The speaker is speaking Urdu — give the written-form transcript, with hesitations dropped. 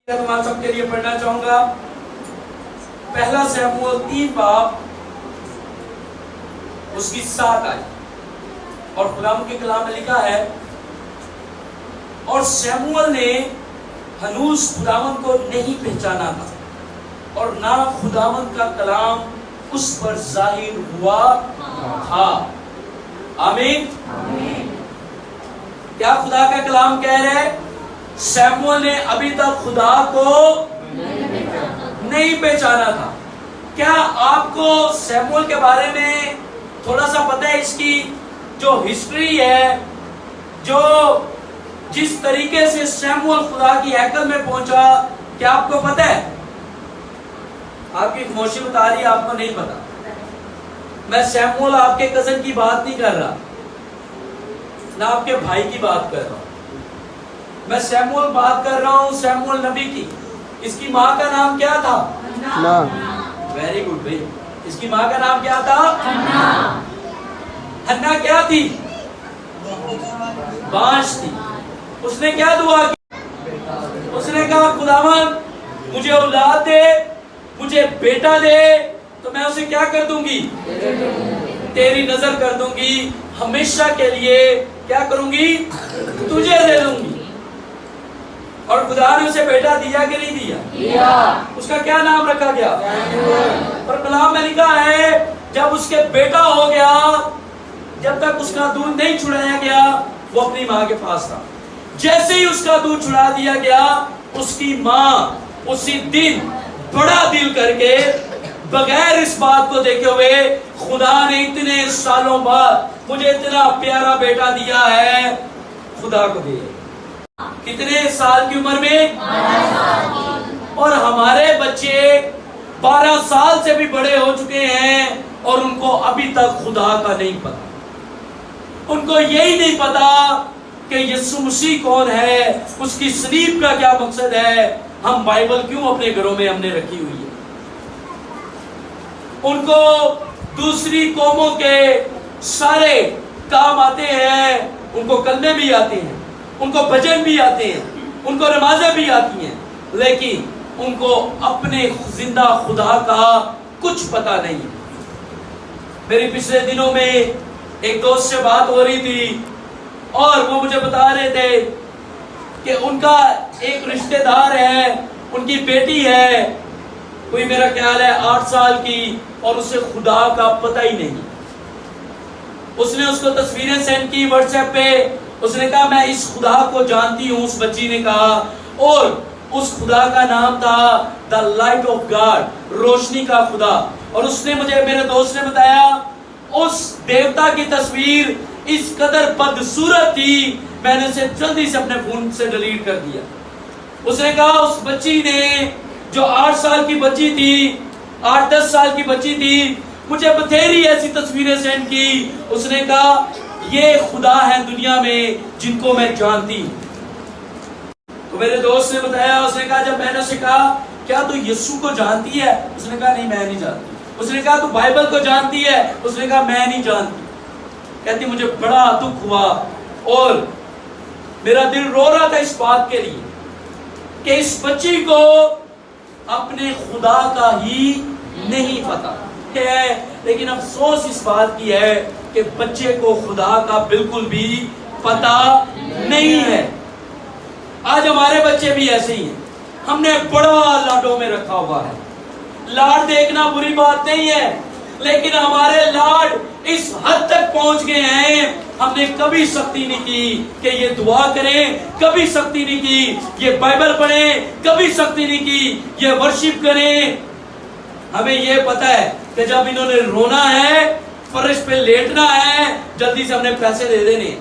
آپ سب کے لیے پڑھنا چاہوں گا پہلا سیموئیل 3 باب اس کی 7 آیت، اور خداوند کے کلام میں لکھا ہے، اور سیموئیل نے ہنوز خداوند کو نہیں پہچانا تھا اور نہ خداوند کا کلام اس پر ظاہر ہوا تھا۔ آمین۔ کیا خدا کا کلام کہہ رہا ہے؟ سیموئیل نے ابھی تک خدا کو نہیں پہچانا تھا۔ کیا آپ کو سیموئیل کے بارے میں تھوڑا سا پتہ ہے؟ اس کی جو ہسٹری ہے، جو جس طریقے سے سیموئیل خدا کی ہیکل میں پہنچا، کیا آپ کو پتہ ہے؟ آپ کی خاموشی بتا رہی ہے آپ کو نہیں پتا۔ میں سیموئیل آپ کے کزن کی بات نہیں کر رہا، نہ آپ کے بھائی کی بات کر رہا ہوں، میں سیموئیل بات کر رہا ہوں سیموئیل نبی کی۔ اس کی ماں کا نام کیا تھا؟ ویری گڈ بھائی، اس کی ماں کا نام کیا تھا؟ ہنا کیا تھی؟ بانجھ تھی۔ اس نے کیا دعا کی؟ اس نے کہا خداوند مجھے اولاد دے، مجھے بیٹا دے تو میں اسے کیا کر دوں گی؟ تیری نظر کر دوں گی، ہمیشہ کے لیے کیا کروں گی؟ تجھے دے دوں گی۔ اور خدا نے اسے بیٹا دیا کہ نہیں دیا؟ اس کا کیا نام رکھا گیا؟ اور کلام میں لکھا ہے جب اس کے بیٹا ہو گیا، جب تک اس کا دودھ نہیں چھڑایا گیا وہ اپنی ماں کے پاس تھا۔ جیسے ہی اس کا دودھ چھڑا دیا گیا، اس کی ماں اسی دن بڑا دل کر کے بغیر اس بات کو دیکھے ہوئے، خدا نے اتنے سالوں بعد مجھے اتنا پیارا بیٹا دیا ہے، خدا کو دے۔ کتنے سال کی عمر میں؟ 12 سال۔ اور ہمارے بچے 12 سال سے بھی بڑے ہو چکے ہیں اور ان کو ابھی تک خدا کا نہیں پتا۔ ان کو یہی نہیں پتا کہ یسوع مسیح کون ہے، اس کی صلیب کا کیا مقصد ہے، ہم بائبل کیوں اپنے گھروں میں ہم نے رکھی ہوئی ہے۔ ان کو دوسری قوموں کے سارے کام آتے ہیں، ان کو کلمے بھی آتے ہیں، ان کو بھجن بھی آتے ہیں، ان کو نمازیں بھی آتی ہیں، لیکن ان کو اپنے زندہ خدا کا کچھ پتا نہیں ہے۔ میری پچھلے دنوں میں ایک دوست سے بات ہو رہی تھی اور وہ مجھے بتا رہے تھے کہ ان کا ایک رشتہ دار ہے، ان کی بیٹی ہے، کوئی میرا خیال ہے 8 سال کی، اور اسے خدا کا پتہ ہی نہیں۔ اس نے اس کو تصویریں سینڈ کی واٹس ایپ پہ، اس نے کہا میں اس خدا کو جانتی ہوں، اس بچی نے کہا، اور اس خدا کا نام تھا دا لائٹ آف گاڈ، روشنی کا خدا۔ اور اس نے مجھے، میرے دوست نے بتایا، اس دیوتا کی تصویر اس قدر بدصورت تھی، میں نے اسے جلدی سے اپنے فون سے ڈیلیٹ کر دیا۔ اس نے کہا اس بچی نے جو 8 سال کی بچی تھی، 8-10 سال کی بچی تھی، مجھے بتھیری ایسی تصویریں سینڈ کی۔ اس نے کہا یہ خدا ہے دنیا میں جن کو میں جانتی ہوں۔ تو میرے دوست نے بتایا، اس نے کہا جب میں نے اسے کہا کیا تو یسوع کو جانتی ہے؟ اس نے کہا نہیں میں نہیں جانتی۔ اس نے کہا تو بائبل کو جانتی ہے؟ اس نے کہا میں نہیں جانتی۔ کہتی مجھے بڑا دکھ ہوا اور میرا دل رو رہا تھا اس بات کے لیے کہ اس بچی کو اپنے خدا کا ہی نہیں پتا ہے، لیکن افسوس اس بات کی ہے کہ بچے کو خدا کا بالکل بھی پتا نہیں ہے۔ آج ہمارے بچے بھی ایسے ہی ہیں، ہم نے بڑا لاڈوں میں رکھا ہوا ہے۔ لاڈ دیکھنا بری بات نہیں ہے، لیکن ہمارے لاڈ اس حد تک پہنچ گئے ہیں، ہم نے کبھی سختی نہیں کی کہ یہ دعا کریں، کبھی سختی نہیں کی یہ بائبل پڑھیں، کبھی سختی نہیں کی یہ ورشپ کریں۔ ہمیں یہ پتا ہے کہ جب انہوں نے رونا ہے، فرش پہ لیٹنا ہے، جلدی سے ہم نے پیسے دے دینے۔